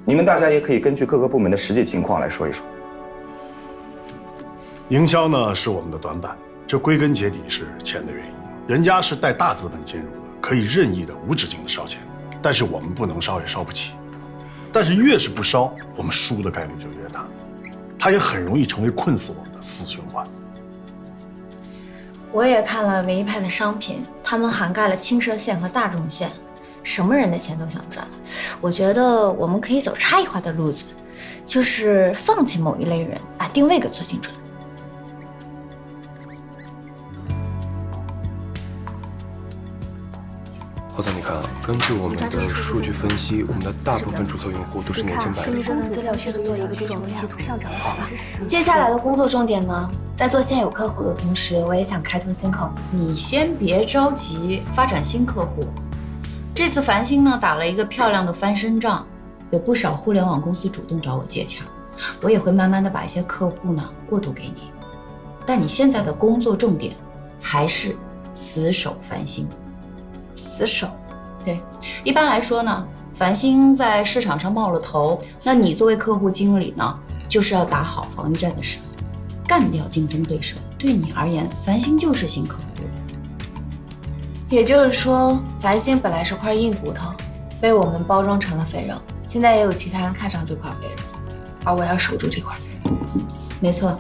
你们大家也可以根据各个部门的实际情况来说一说。营销呢是我们的短板，这归根结底是钱的原因。人家是带大资本进入的，可以任意的无止境的烧钱，但是我们不能烧，也烧不起。但是越是不烧，我们输的概率就越大，它也很容易成为困死我们的死循环。我也看了梅一派的商品，他们涵盖了轻奢线和大众线，什么人的钱都想赚。我觉得我们可以走差异化的路子，就是放弃某一类人，把定位给做精准。华总，你看，根据我们的数据分析，我们的大部分注册用户都是年轻白领。资料需做一个追踪系统上涨的好吧？接下来的工作重点呢，在做现有客户的同时，我也想开拓新客户。你先别着急发展新客户，这次繁星呢打了一个漂亮的翻身仗，有不少互联网公司主动找我接洽，我也会慢慢的把一些客户呢过渡给你。但你现在的工作重点还是死守繁星。死守，对，一般来说呢，繁星在市场上冒了头，那你作为客户经理呢，就是要打好防御战的时候，干掉竞争对手。对你而言，繁星就是新客户。也就是说，繁星本来是块硬骨头，被我们包装成了肥肉，现在也有其他人看上这块肥肉，而我要守住这块肥肉。没错，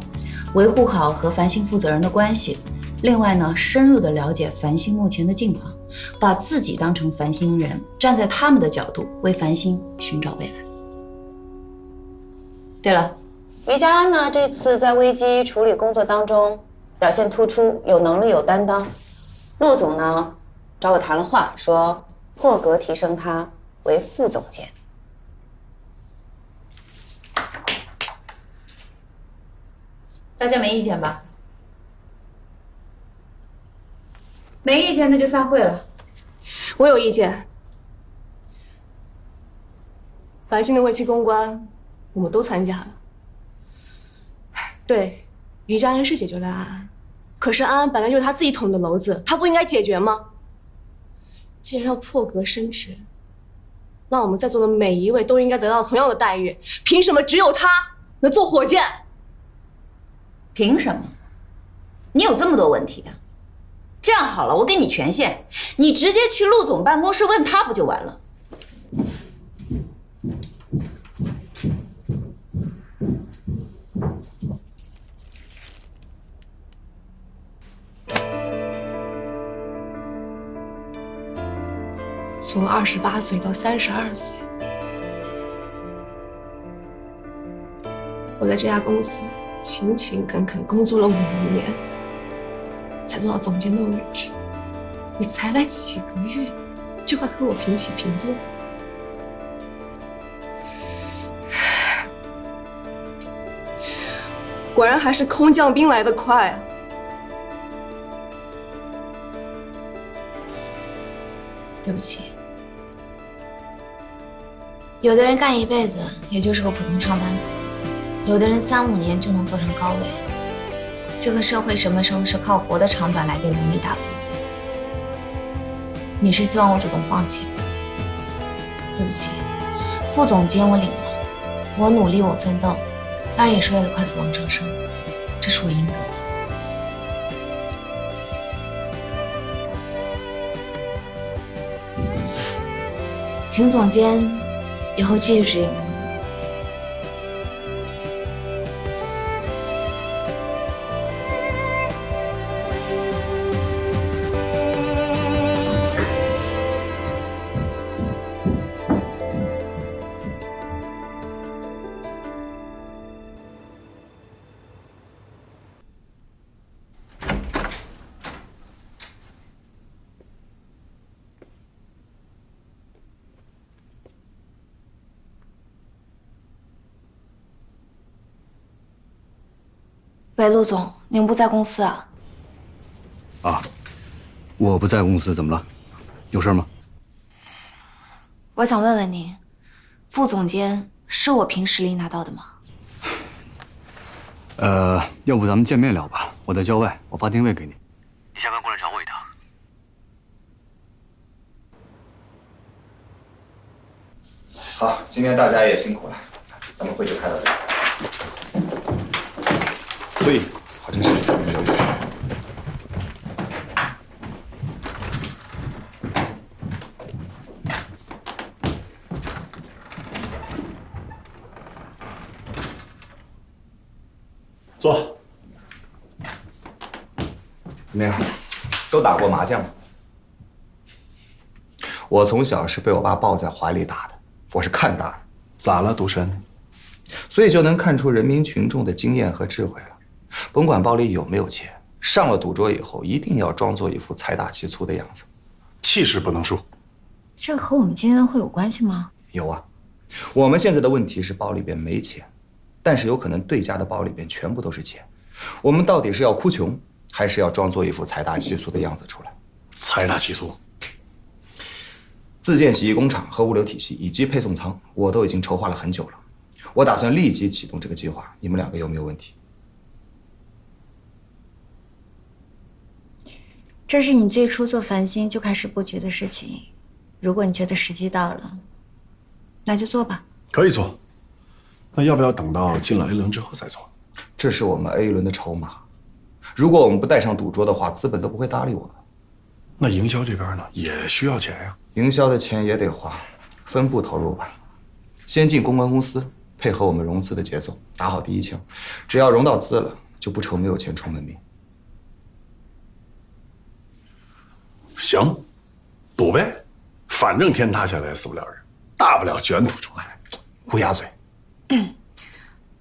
维护好和繁星负责人的关系，另外呢，深入的了解繁星目前的境况。把自己当成繁星人，站在他们的角度为繁星寻找未来。对了，于家安呢，这次在危机处理工作当中表现突出，有能力有担当。陆总呢找我谈了话，说破格提升他为副总监。大家没意见吧？没意见那就散会了。我有意见。繁星的危机公关，我们都参加了。对，于家安是解决了安安，可是安安本来就是他自己捅的篓子，他不应该解决吗？既然要破格升职，那我们在座的每一位都应该得到同样的待遇。凭什么只有他能坐火箭？凭什么？你有这么多问题啊？这样好了，我给你权限，你直接去陆总办公室问他不就完了？从28岁到32岁，我在这家公司勤勤恳恳工作了5年。才做到总监的位置，你才来几个月，就快和我平起平坐。果然还是空降兵来得快啊！对不起，有的人干一辈子也就是个普通上班族，有的人3、5年就能做上高位。这个社会什么时候是靠活的长板来给能力打分的？你是希望我主动放弃吗？对不起，副总监我领了，我努力我奋斗，当然也是为了快速往上升，这是我应得的。请总监以后继续指引工作。喂，陆总，您不在公司啊？啊，我不在公司，怎么了？有事吗？我想问问您，副总监是我凭实力拿到的吗？要不咱们见面聊吧？我在郊外，我发定位给你。你下班过来找我一趟。好，今天大家也辛苦了，咱们会就开到这儿。所以，郝真实，咱们留一下。坐。怎么样？都打过麻将吗？我从小是被我爸抱在怀里打的，我是看大的。咋了，独身？所以就能看出人民群众的经验和智慧了。甭管包里有没有钱，上了赌桌以后，一定要装作一副财大气粗的样子，气势不能输。这和我们今天的会有关系吗？有啊，我们现在的问题是包里边没钱，但是有可能对家的包里边全部都是钱。我们到底是要哭穷，还是要装作一副财大气粗的样子出来？财大气粗。自建洗衣工厂和物流体系以及配送仓，我都已经筹划了很久了。我打算立即启动这个计划，你们两个有没有问题？这是你最初做繁星就开始布局的事情，如果你觉得时机到了，那就做吧。可以做，那要不要等到进了 A 轮之后再做？这是我们 A 轮的筹码，如果我们不带上赌桌的话，资本都不会搭理我们。那营销这边呢，也需要钱呀。营销的钱也得花，分步投入吧。先进公关公司，配合我们融资的节奏，打好第一枪。只要融到资了，就不愁没有钱充门面。行，赌呗，反正天塌下来死不了人，大不了卷土重来。乌鸦嘴。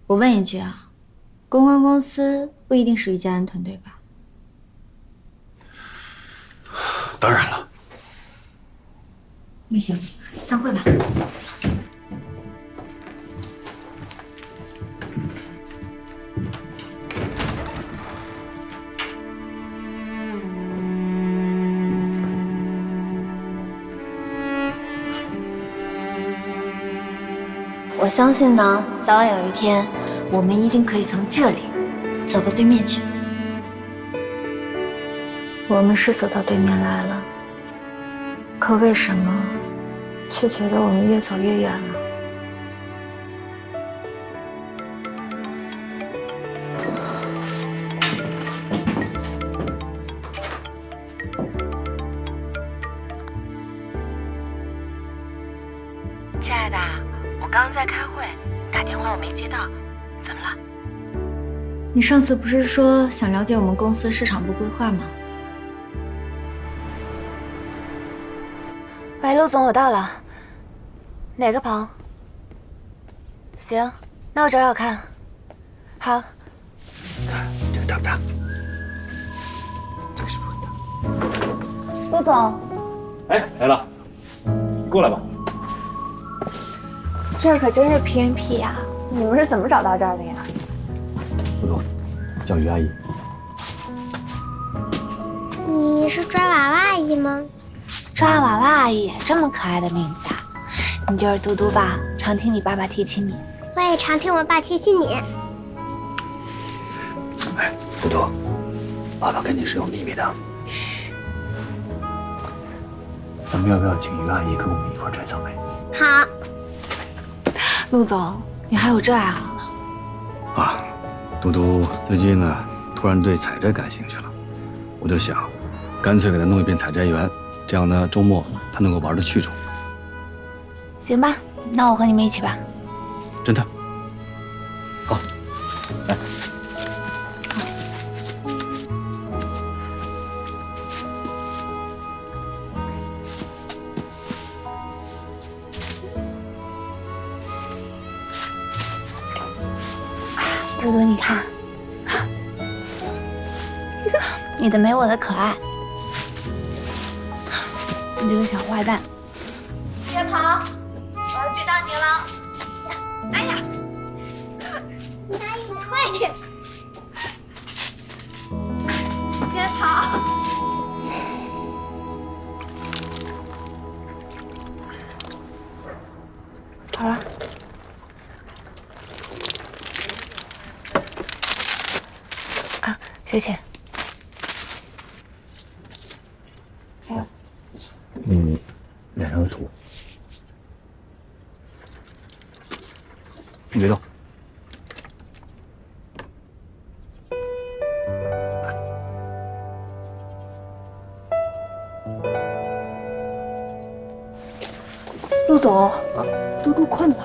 我问一句啊，公关公司不一定属于嘉安团队吧？当然了。那行，散会吧。我相信呢，早晚有一天，我们一定可以从这里走到对面去。我们是走到对面来了，可为什么却觉得我们越走越远了？亲爱的，我刚刚在开会，打电话我没接到，怎么了？你上次不是说想了解我们公司市场部规划吗？喂，陆总，我到了。哪个棚？行，那我找找看。好。这个大不大？这个是不是很大？陆总，哎，来了，你过来吧。这可真是偏僻呀！你们是怎么找到这儿的呀？不懂，叫于阿姨。你是抓娃娃阿姨吗？抓娃娃阿姨，这么可爱的名字啊！你就是嘟嘟吧？常听你爸爸提起你。我也常听我爸提起你。哎，嘟嘟，爸爸跟你是有秘密的。嘘。咱们要不要请于阿姨跟我们一块摘草莓？好。陆总，你还有这爱好呢？啊，嘟嘟最近呢，突然对采摘感兴趣了，我就想，干脆给他弄一片采摘园，这样呢，周末他能够玩得去处。行吧，那我和你们一起吧。侦探，好，来。嘟嘟，你看，你的没我的可爱。你这个小坏蛋，别跑！我要追到你了！哎呀，阿姨退！别跑！好了。啊，谢谢。你脸上有土。你别动。陆总，嘟嘟困了，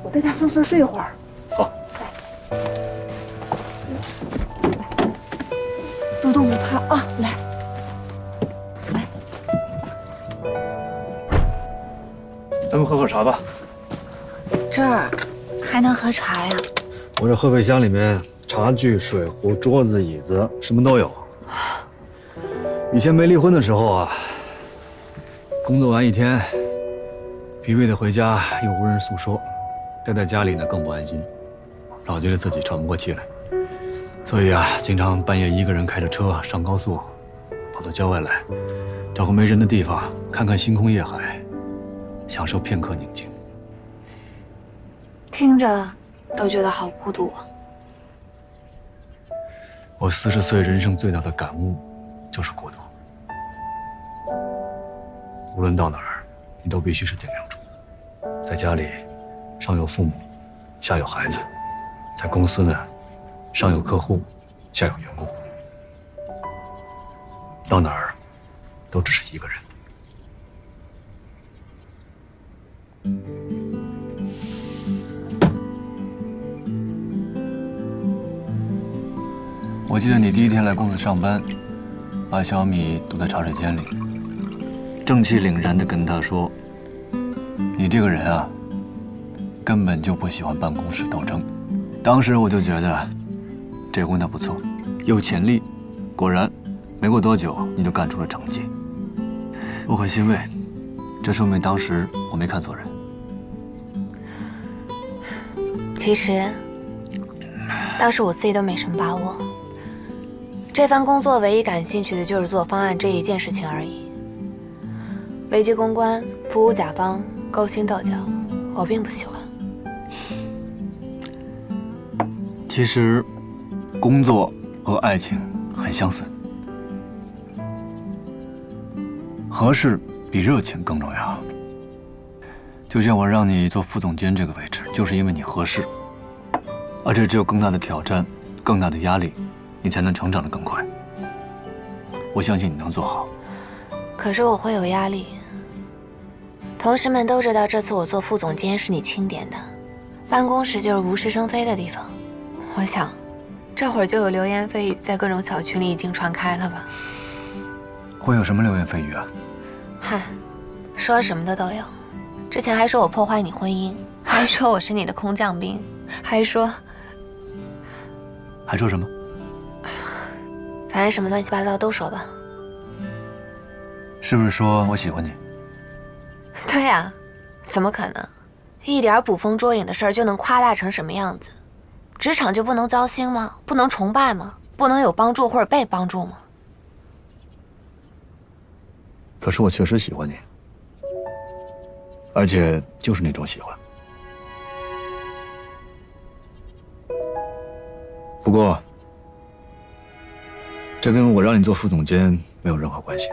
我带他上车睡一会儿。好。嘟嘟不怕啊，来。咱们喝口茶吧。这儿还能喝茶呀？我这后备箱里面茶具、水壶、桌子、椅子，什么都有。以前没离婚的时候啊，工作完一天，疲惫的回家又无人诉说，待在家里呢更不安心，老觉得自己喘不过气来。所以啊，经常半夜一个人开着车上高速，跑到郊外来，找个没人的地方看看星空夜海，享受片刻宁静。听着都觉得好孤独啊。我40岁人生最大的感悟就是孤独。无论到哪儿，你都必须是顶梁柱。在家里，上有父母，下有孩子；在公司呢，上有客户，下有员工。到哪儿，都只是一个人。我记得你第一天来公司上班，把小米堵在茶水间里，正气凛然地跟他说：“你这个人啊，根本就不喜欢办公室斗争。”当时我就觉得这姑娘不错，有潜力。果然，没过多久你就干出了成绩。我很欣慰，这说明当时我没看错人。其实，当时我自己都没什么把握。这番工作唯一感兴趣的就是做方案这一件事情而已。危机公关、服务甲方、勾心斗角，我并不喜欢。其实，工作和爱情很相似，合适比热情更重要。就像我让你做副总监这个位置，就是因为你合适，而且只有更大的挑战、更大的压力，你才能成长得更快。我相信你能做好。可是我会有压力。同事们都知道这次我做副总监是你钦点的，办公室就是无事生非的地方。我想，这会儿就有流言蜚语在各种小群里已经传开了吧？会有什么流言蜚语啊？嗨，说什么的都有。之前还说我破坏你婚姻，还说我是你的空降兵，还说什么？反正什么乱七八糟都说吧。是不是说我喜欢你？对呀，怎么可能？一点捕风捉影的事儿就能夸大成什么样子？职场就不能交心吗？不能崇拜吗？不能有帮助或者被帮助吗？可是我确实喜欢你，而且就是那种喜欢。不过，这跟我让你做副总监没有任何关系。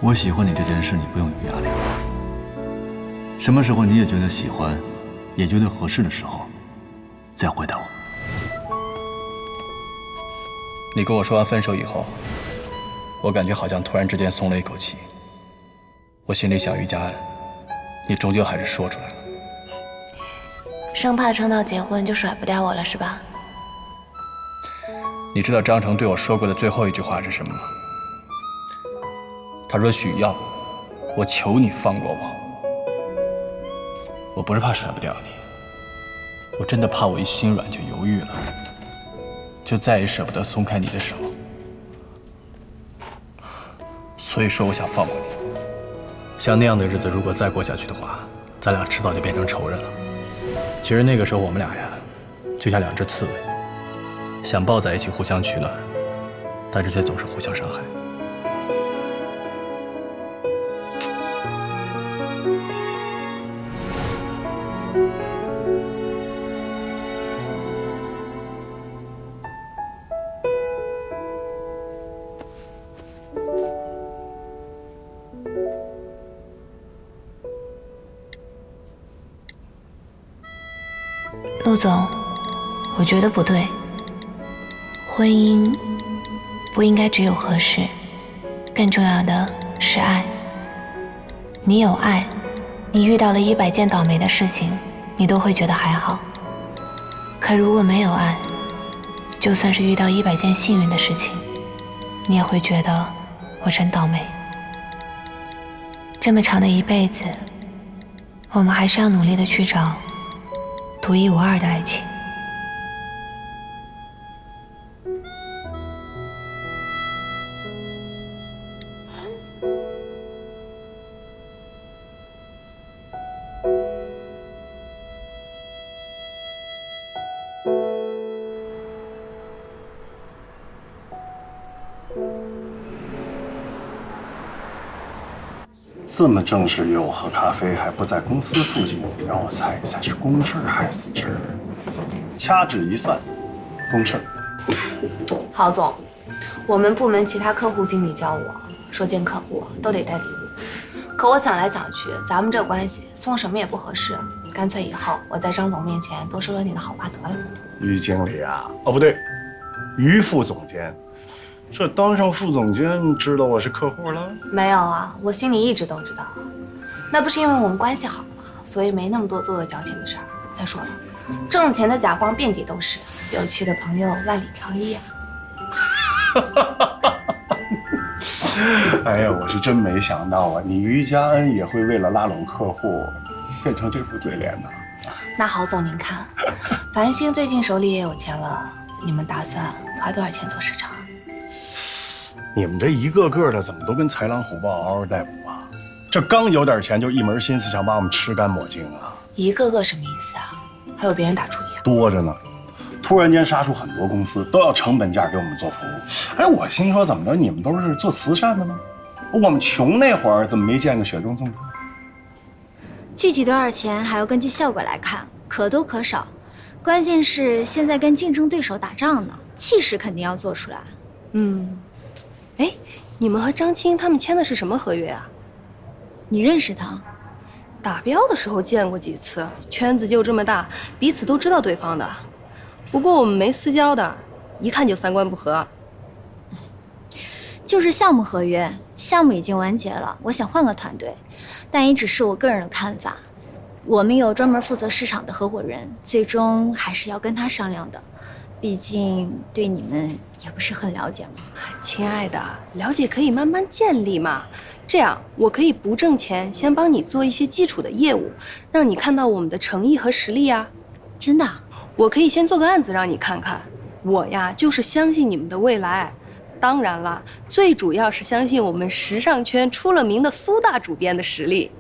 我喜欢你这件事，你不用有压力。什么时候你也觉得喜欢，也觉得合适的时候，再回答我。你跟我说完分手以后，我感觉好像突然之间松了一口气。我心里想，于家安，你终究还是说出来了。生怕撑到结婚就甩不掉我了是吧？你知道张成对我说过的最后一句话是什么吗？他说：“许耀，我求你放过我。我不是怕甩不掉你，我真的怕我一心软就犹豫了，就再也舍不得松开你的手。所以说我想放过你。像那样的日子如果再过下去的话，咱俩迟早就变成仇人了。其实那个时候我们俩呀，就像两只刺猬，想抱在一起互相取暖，但是却总是互相伤害。”陆总，我觉得不对。婚姻不应该只有合适，更重要的是爱。你有爱，你遇到了100件倒霉的事情，你都会觉得还好。可如果没有爱，就算是遇到100件幸运的事情，你也会觉得我真倒霉。这么长的一辈子，我们还是要努力的去找独一无二的爱情。这么正式约我喝咖啡，还不在公司附近，让我猜一猜是公事还是私事？掐指一算，公事。郝总，我们部门其他客户经理教我说见客户都得带礼物，可我想来想去，咱们这关系送什么也不合适，干脆以后我在张总面前多说说你的好话得了。于经理啊，哦不对，于副总监。这当上副总监，知道我是客户了？没有啊，我心里一直都知道。那不是因为我们关系好吗？所以没那么多做矫情的事儿。再说了，挣钱的甲方遍地都是，有趣的朋友万里挑一啊。哎呀，我是真没想到啊，你于家恩也会为了拉拢客户，变成这副嘴脸呢。那郝总您看，繁星最近手里也有钱了，你们打算花多少钱做市场？你们这一个个的怎么都跟豺狼虎豹嗷嗷待哺啊？这刚有点钱就一门心思想把我们吃干抹净啊！一个个什么意思啊？还有别人打主意啊？多着呢。突然间杀出很多公司都要成本价给我们做服务。哎，我心说怎么着，你们都是做慈善的吗？我们穷那会儿怎么没见过雪中送炭？具体多少钱还要根据效果来看，可多可少。关键是现在跟竞争对手打仗呢，气势肯定要做出来。哎，你们和张青他们签的是什么合约啊？你认识他？打标的时候见过几次，圈子就这么大，彼此都知道对方的。不过我们没私交的，一看就三观不合。就是项目合约，项目已经完结了，我想换个团队，但也只是我个人的看法。我们有专门负责市场的合伙人，最终还是要跟他商量的。毕竟对你们也不是很了解嘛。亲爱的，了解可以慢慢建立嘛。这样，我可以不挣钱，先帮你做一些基础的业务，让你看到我们的诚意和实力啊。真的？我可以先做个案子让你看看。我呀，就是相信你们的未来。当然了，最主要是相信我们时尚圈出了名的苏大主编的实力。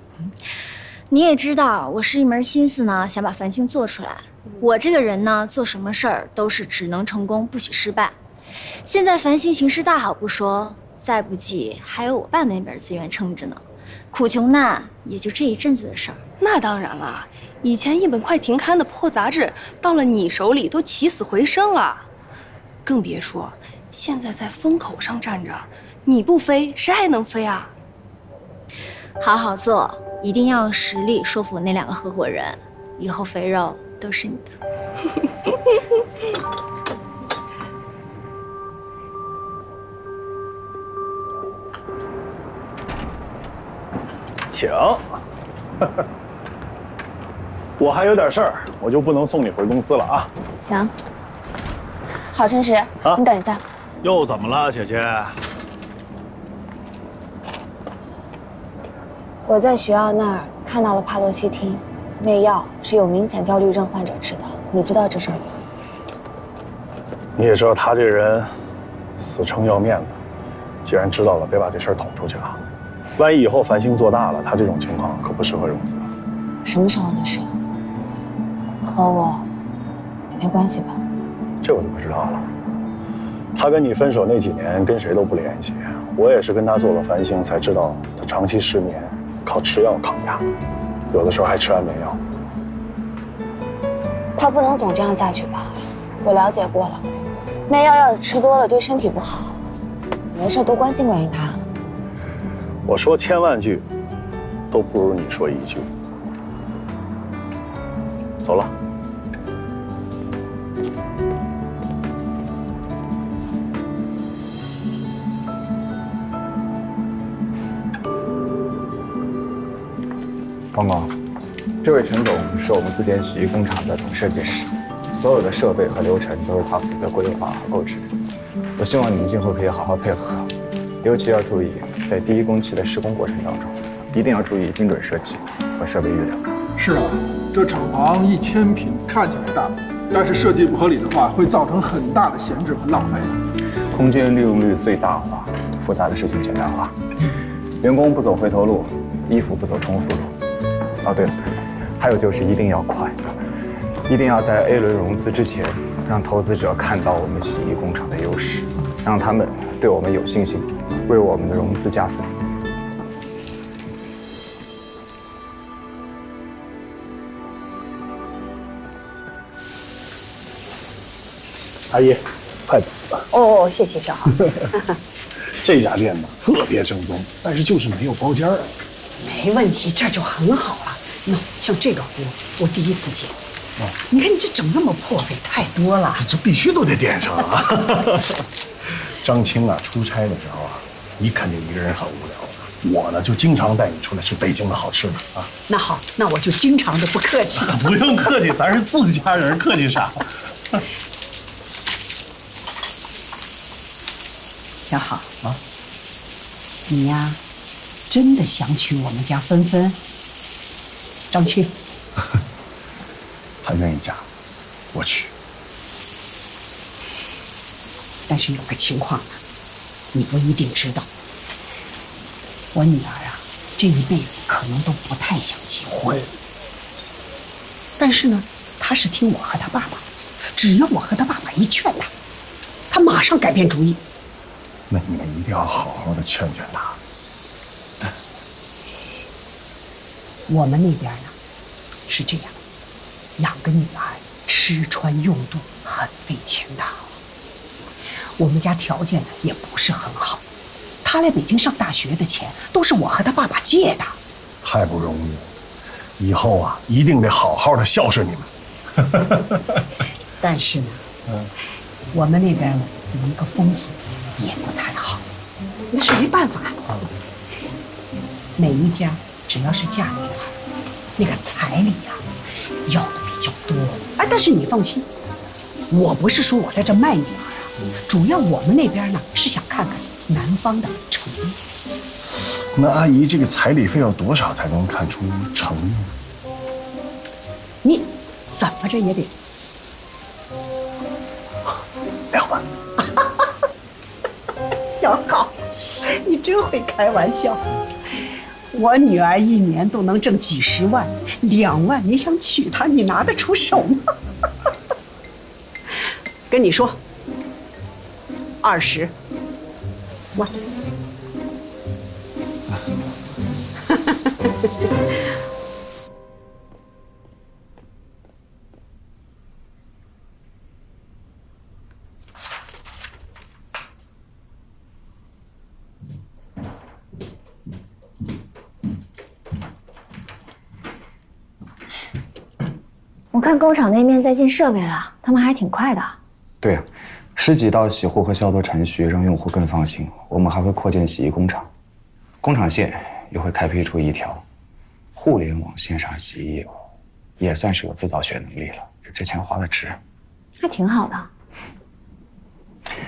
你也知道，我是一门心思呢，想把繁星做出来。我这个人呢，做什么事儿都是只能成功，不许失败。现在繁星形势大好不说，再不济还有我爸那边资源撑着呢。苦穷难也就这一阵子的事儿。那当然了，以前一本快停刊的破杂志，到了你手里都起死回生了。更别说现在在风口上站着，你不飞，谁还能飞啊？好好做，一定要用实力说服那2个合伙人，以后肥肉都是你的。请。我还有点事儿，我就不能送你回公司了啊。行。郝晨实，你等一下。又怎么了，姐姐？我在学校那儿看到了帕洛西汀，那药是有明显焦虑症患者吃的，你知道这事儿吗？你也知道他这人死撑要面子，既然知道了，别把这事儿捅出去啊！万一以后繁星做大了，他这种情况可不适合融资。什么时候的事？和我没关系吧？这我就不知道了。他跟你分手那几年跟谁都不联系，我也是跟他做了繁星才知道他长期失眠，靠吃药抗压，有的时候还吃安眠药。他不能总这样下去吧？我了解过了，那药要是吃多了对身体不好，没事多关心关心他。我说千万句，都不如你说一句。走了。黄光，这位陈总是我们自建洗衣工厂的总设计师，所有的设备和流程都是他负责规划和购置。我希望你们今后可以好好配合，尤其要注意在第一工期的施工过程当中，一定要注意精准设计和设备预料。是啊，这厂房1000平看起来大，但是设计不合理的话，会造成很大的闲置和浪费。空间利用率最大化，复杂的事情简单化。员工不走回头路，衣服不走重复路。哦，对了，还有就是一定要快，一定要在 A 轮融资之前，让投资者看到我们洗衣工厂的优势，让他们对我们有信心，为我们的融资加分。阿姨，快走吧。哦，谢谢小豪。这家店呢特别正宗，但是就是没有包间儿。没问题，这就很好了。那像这个锅，我第一次接。你看你这整这么破费，太多了。这必须都得点上啊！张青啊，出差的时候啊，你肯定一个人很无聊。我呢就经常带你出来吃北京的好吃的啊。那好，那我就经常的不客气。不用客气，咱是自家人，客气啥？小好啊，你呀，真的想娶我们家芬芬？张青，他愿意嫁，我娶。但是有个情况呢，你不一定知道。我女儿啊，这一辈子可能都不太想结婚。但是呢，她是听我和她爸爸，只要我和她爸爸一劝她，她马上改变主意。那你们一定要好好的劝劝他。我们那边呢，是这样，养个女儿，吃穿用度很费钱的。我们家条件呢也不是很好，她来北京上大学的钱都是我和她爸爸借的。太不容易了，以后啊一定得好好的孝顺你们。但是呢，我们那边呢有一个风俗也不太好，那是没办法。每一家只要是嫁女儿，那个彩礼啊要的比较多。哎，但是你放心，我不是说我在这卖女儿啊，主要我们那边呢是想看看男方的诚意。那阿姨，这个彩礼费要多少才能看出诚意？你怎么着也得2万。小好，你真会开玩笑。我女儿一年都能挣几十万，2万你想娶她，你拿得出手吗？跟你说，20万。我看工厂那边在进设备了，他们还挺快的。对啊，10几道洗护和消毒程序，让用户更放心。我们还会扩建洗衣工厂，工厂线也会开辟出一条互联网线上洗衣业务，也算是有自造血能力了。这钱花的值，还挺好的。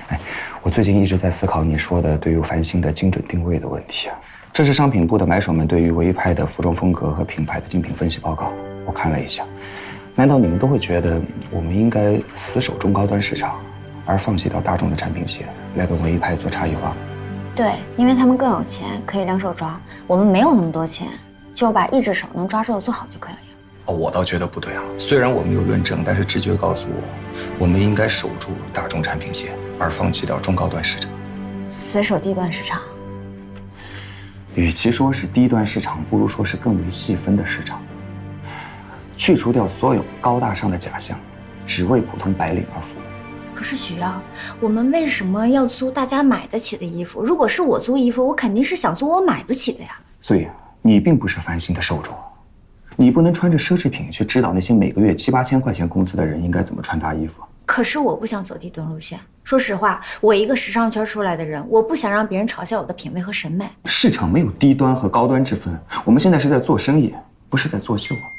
哎，我最近一直在思考你说的对于繁星的精准定位的问题啊。这是商品部的买手们对于唯拍的服装风格和品牌的竞品分析报告，我看了一下。难道你们都会觉得我们应该死守中高端市场，而放弃到大众的产品线，来跟唯拍做差异化？对，因为他们更有钱，可以两手抓。我们没有那么多钱，就把一只手能抓住的做好就可以了。哦，我倒觉得不对啊。虽然我没有论证，但是直觉告诉我，我们应该守住大众产品线，而放弃掉中高端市场。死守低端市场。与其说是低端市场，不如说是更为细分的市场。去除掉所有高大上的假象，只为普通白领而服务。可是许耀，我们为什么要租大家买得起的衣服？如果是我租衣服，我肯定是想租我买得起的呀。所以你并不是繁星的受众，你不能穿着奢侈品去指导那些每个月7、8千块钱工资的人应该怎么穿搭衣服。可是我不想走低端路线。说实话，我一个时尚圈出来的人，我不想让别人嘲笑我的品味和审美。市场没有低端和高端之分，我们现在是在做生意。不是在作秀啊。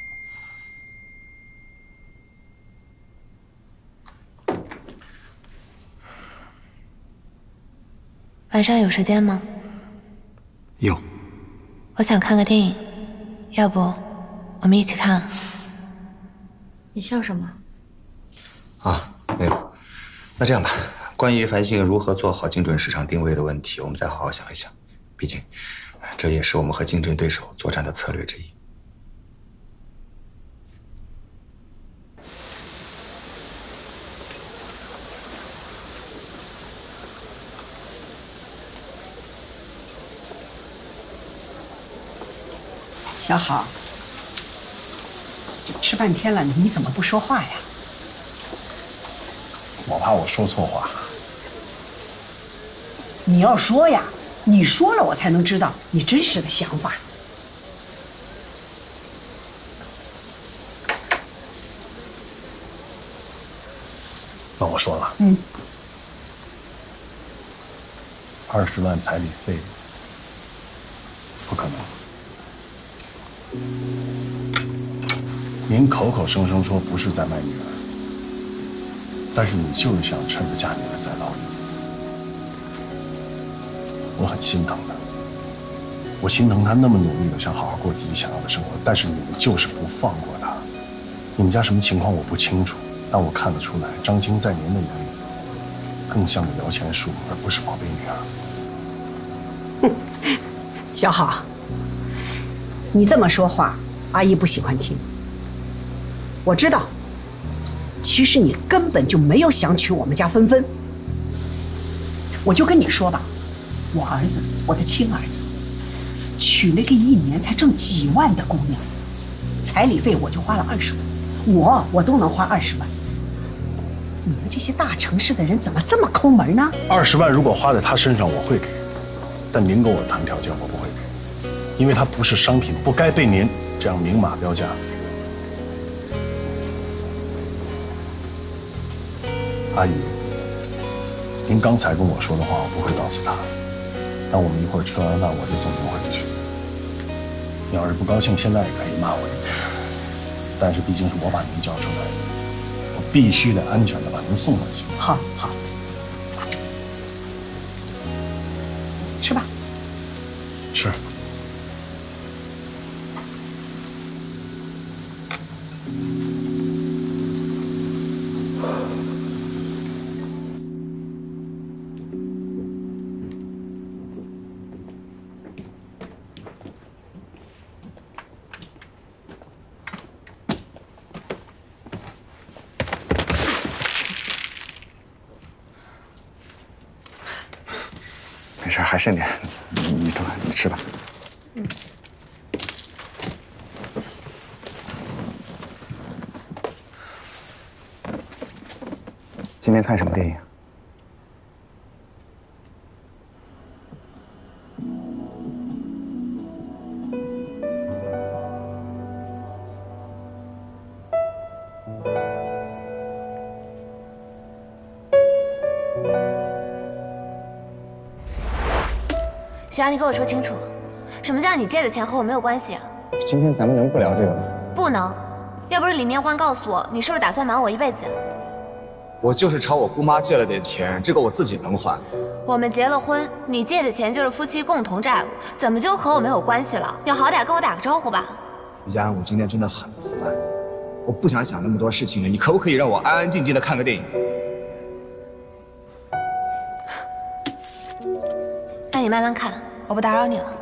晚上有时间吗？有。我想看个电影，要不我们一起看？你笑什么？啊，没有。那这样吧，关于繁星如何做好精准市场定位的问题，我们再好好想一想。毕竟，这也是我们和竞争对手作战的策略之一。小好，这吃半天了，你怎么不说话呀？我怕我说错话。你要说呀，你说了我才能知道你真实的想法。那我说了，20万彩礼费不可能。您口口声声说不是在卖女儿，但是你就是想趁着嫁女儿在牢里。我很心疼她，我心疼她那么努力的想好好过自己想要的生活，但是你们就是不放过她。你们家什么情况我不清楚，但我看得出来，张青在您的眼里更像个摇钱树，而不是宝贝女儿。小好，你这么说话，阿姨不喜欢听。我知道，其实你根本就没有想娶我们家芬芬。我就跟你说吧，我儿子，我的亲儿子，娶了个1年才挣几万的姑娘，彩礼费我就花了20万，我都能花20万。你们这些大城市的人怎么这么抠门呢？20万如果花在他身上，我会给，但您跟我谈条件，我不会给，因为它不是商品，不该被您这样明码标价。阿姨，您刚才跟我说的话，我不会告诉他。但我们一会儿吃完饭，我就送您回去。你要是不高兴，现在也可以骂我一顿，但是毕竟是我把您叫出来的，我必须得安全的把您送回去。好，好，吃吧。吃。没事，还剩点，你吃吧。今天看什么电影？徐阳，你给我说清楚，什么叫你借的钱和我没有关系啊？今天咱们能不聊这个吗？不能，要不是李念欢告诉我，你是不是打算瞒我一辈子？我就是朝我姑妈借了点钱，这个我自己能还。我们结了婚，你借的钱就是夫妻共同债务，怎么就和我没有关系了？你好歹跟我打个招呼吧。于佳安，我今天真的很烦，我不想想那么多事情了，你可不可以让我安安静静的看个电影？那你慢慢看，我不打扰你了。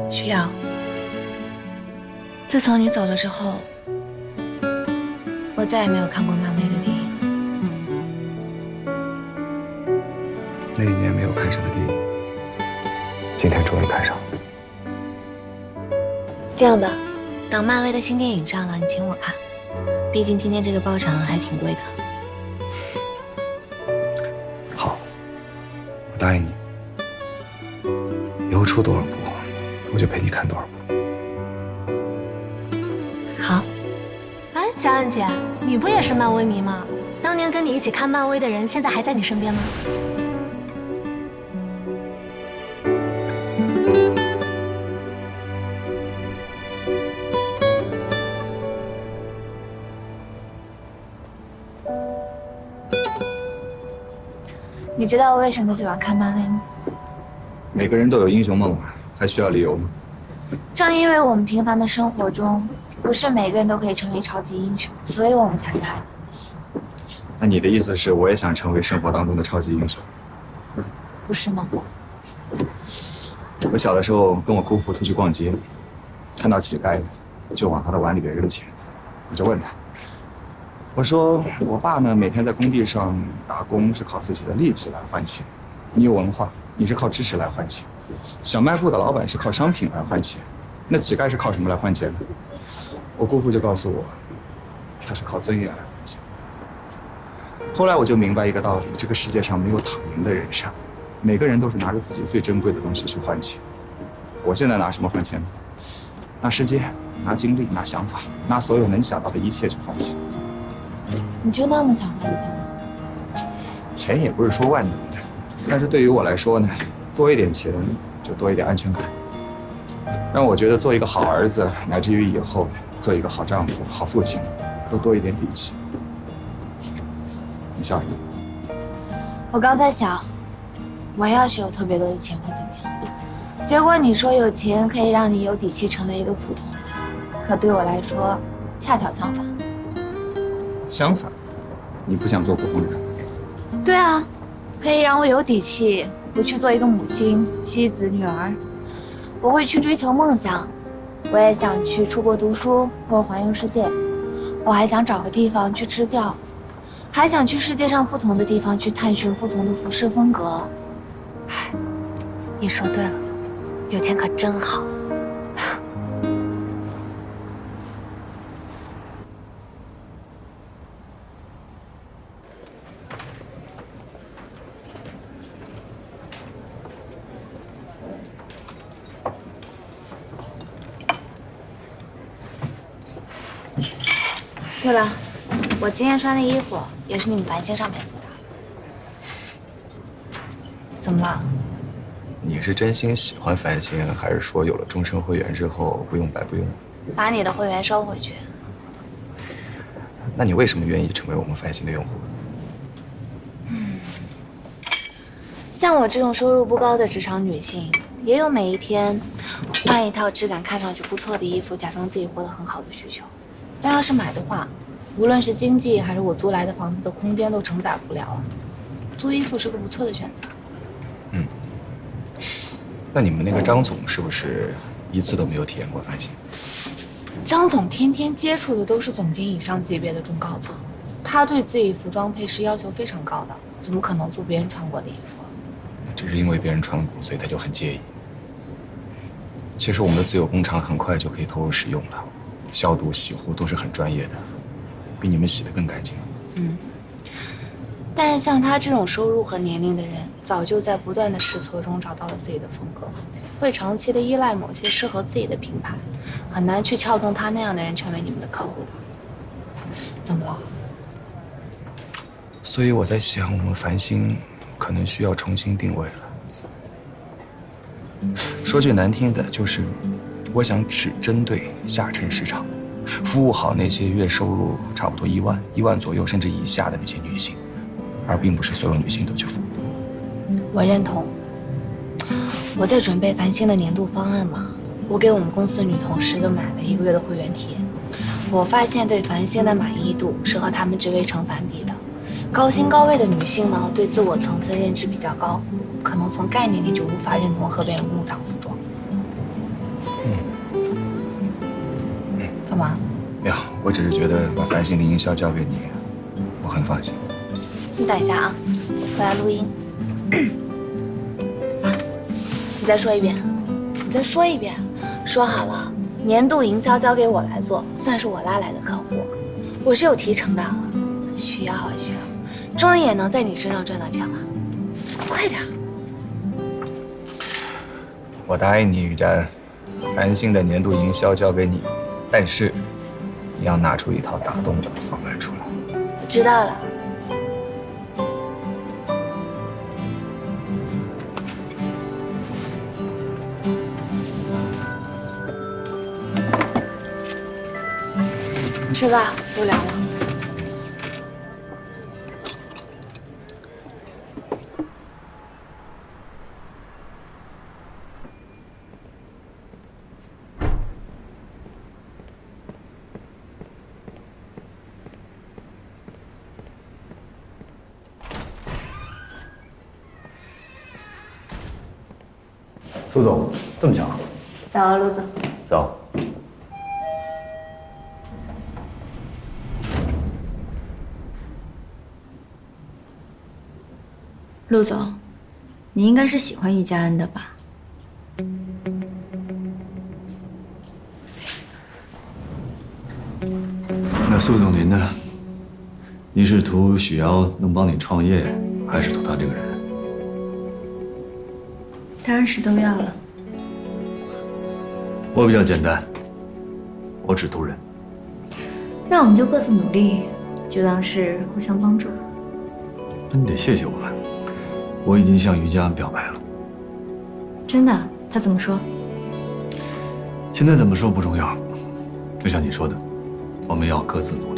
徐瑶，自从你走了之后，我再也没有看过漫威的电影。那一年没有看上的电影，今天终于看上了。这样吧，等漫威的新电影上了，你请我看，毕竟今天这个包场还挺贵的。好，我答应你，以后出多少部，我就陪你看多少部。好。哎，小安姐，你不也是漫威迷吗？当年跟你一起看漫威的人，现在还在你身边吗？你知道我为什么喜欢看漫威吗？每个人都有英雄梦啊，还需要理由吗？正因为我们平凡的生活中，不是每个人都可以成为超级英雄，所以我们才看。那你的意思是，我也想成为生活当中的超级英雄？不是吗？我小的时候跟我姑父出去逛街，看到乞丐就往他的碗里边扔钱，我就问他，我说我爸呢每天在工地上打工是靠自己的力气来换钱，你有文化，你是靠知识来换钱，小卖部的老板是靠商品来换钱，那乞丐是靠什么来换钱呢？我姑父就告诉我，他是靠尊严来换钱。后来我就明白一个道理，这个世界上没有躺赢的人生，每个人都是拿着自己最珍贵的东西去换钱。我现在拿什么换钱呢？拿时间，拿精力，拿想法，拿所有能想到的一切去换钱。你就那么想换钱吗？钱也不是说万能的，但是对于我来说呢，多一点钱就多一点安全感，让我觉得做一个好儿子，乃至于以后做一个好丈夫、好父亲，都多一点底气。你笑什么？我刚才想，我要是有特别多的钱会怎么样？结果你说有钱可以让你有底气成为一个普通人，可对我来说恰巧相反。相反，你不想做普通人？对啊，可以让我有底气，不去做一个母亲、妻子、女儿。我会去追求梦想，我也想去出国读书或者环游世界。我还想找个地方去支教，还想去世界上不同的地方去探寻不同的服饰风格。唉，你说对了，有钱可真好。对了，我今天穿的衣服也是你们繁星上面做的。怎么了？你是真心喜欢繁星，还是说有了终身会员之后不用白不用？把你的会员收回去。那你为什么愿意成为我们繁星的用户？像我这种收入不高的职场女性，也有每一天换一套质感看上去不错的衣服，假装自己活得很好的需求。但要是买的话，无论是经济还是我租来的房子的空间都承载不了啊。租衣服是个不错的选择。那你们那个张总是不是一次都没有体验过繁星？张总天天接触的都是总监以上级别的中高层，他对自己服装配饰要求非常高的，怎么可能租别人穿过的衣服？只是因为别人穿过，所以他就很介意。其实我们的自有工厂很快就可以投入使用了，消毒、洗护都是很专业的，比你们洗得更干净。但是像他这种收入和年龄的人，早就在不断的试错中找到了自己的风格，会长期的依赖某些适合自己的品牌，很难去撬动他那样的人成为你们的客户的。怎么了？所以我在想，我们繁星可能需要重新定位了。说句难听的，就是我想只针对下沉市场，服务好那些月收入差不多1万左右甚至以下的那些女性，而并不是所有女性都去服务。我认同。我在准备繁星的年度方案嘛，我给我们公司女同事都买了1个月的会员体验。我发现对繁星的满意度是和他们职位成反比的。高薪高位的女性呢，对自我层次认知比较高，可能从概念里就无法认同和别人共享服装。干嘛？没有，我只是觉得把繁星的营销交给你，我很放心。你等一下啊，我来录音。再说一遍，你再说一遍。说好了，年度营销交给我来做，算是我拉来的客户，我是有提成的。需要啊需要，终于也能在你身上赚到钱了，快点。我答应你，于佳恩，繁星的年度营销交给你，但是你要拿出一套打动我的方案出来。知道了。吃吧，不聊了。陆总，这么巧？早啊，陆总。早。陆总，你应该是喜欢易家恩的吧？那苏总您呢？您是图许瑶能帮你创业，还是图他这个人？当然是都要了。我比较简单，我只图人。那我们就各自努力，就当是互相帮助。那你得谢谢我们，我已经向于家恩表白了。真的？他怎么说？现在怎么说不重要，就像你说的，我们要各自努力。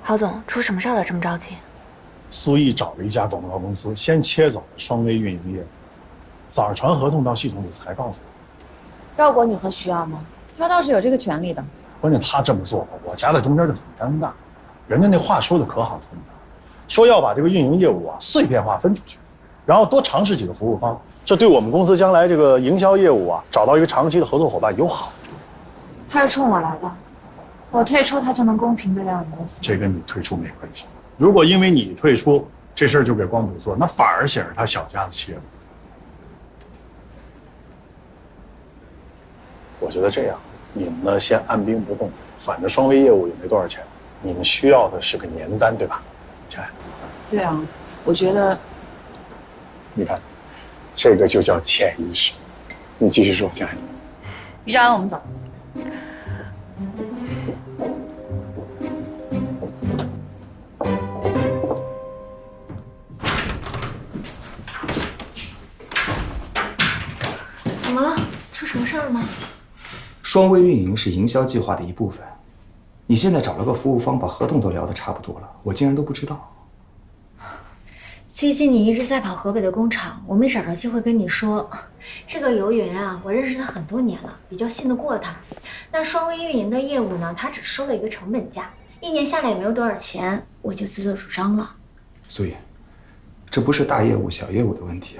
郝总，出什么事了？这么着急？苏毅找了一家广告公司，先切走了双微运营业务，早上传合同到系统里才告诉我。绕过你和徐瑶吗？他倒是有这个权利的。关键他这么做，我夹在中间就很尴尬。人家那话说的可好听了，说要把这个运营业务啊碎片化分出去，然后多尝试几个服务方，这对我们公司将来这个营销业务啊找到一个长期的合作伙伴有好处。他是冲我来的，我退出他就能公平对待我们公司。这跟你退出没关系。如果因为你退出，这事儿就给光谱做，那反而显示他小家子气了。我觉得这样，你们呢先按兵不动，反正双微业务也没多少钱，你们需要的是个年单，对吧，亲爱的？对啊，我觉得。你看，这个就叫潜意识。你继续说，亲爱的。于佳恩，我们走。怎么了？出什么事儿了吗？双微运营是营销计划的一部分，你现在找了个服务方，把合同都聊得差不多了，我竟然都不知道。最近你一直在跑河北的工厂，我没找着机会跟你说。这个游云啊，我认识他很多年了，比较信得过他。那双微运营的业务呢，他只收了一个成本价，1年下来也没有多少钱，我就自作主张了。所以，这不是大业务小业务的问题。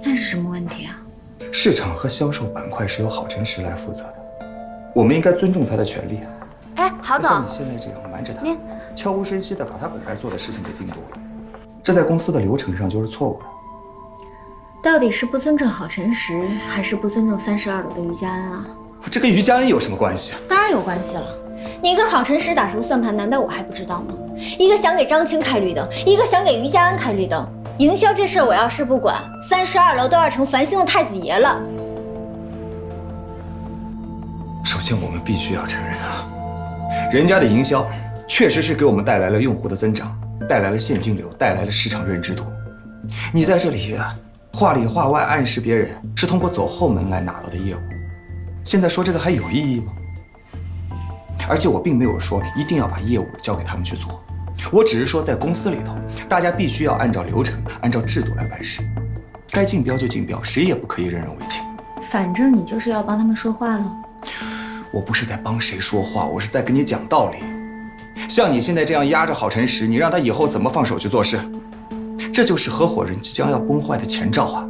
那是什么问题啊？市场和销售板块是由郝晨石来负责的，我们应该尊重他的权利。哎，郝总，像你现在这样瞒着他，悄无声息地把他本该做的事情给定夺了，这在公司的流程上就是错误的。到底是不尊重郝晨石，还是不尊重32楼的于佳恩啊？这跟于佳恩有什么关系啊？当然有关系了。你跟郝晨石打什么算盘，难道我还不知道吗？一个想给张青开绿灯，一个想给于家安开绿灯。营销这事儿我要是不管，32楼都要成繁星的太子爷了。首先，我们必须要承认啊，人家的营销确实是给我们带来了用户的增长，带来了现金流，带来了市场认知度。你在这里话里话外暗示别人是通过走后门来拿到的业务，现在说这个还有意义吗？而且我并没有说一定要把业务交给他们去做，我只是说在公司里头，大家必须要按照流程、按照制度来办事，该竞标就竞标，谁也不可以任人唯亲。反正你就是要帮他们说话了。我不是在帮谁说话，我是在跟你讲道理。像你现在这样压着郝晨石，你让他以后怎么放手去做事？这就是合伙人即将要崩坏的前兆啊！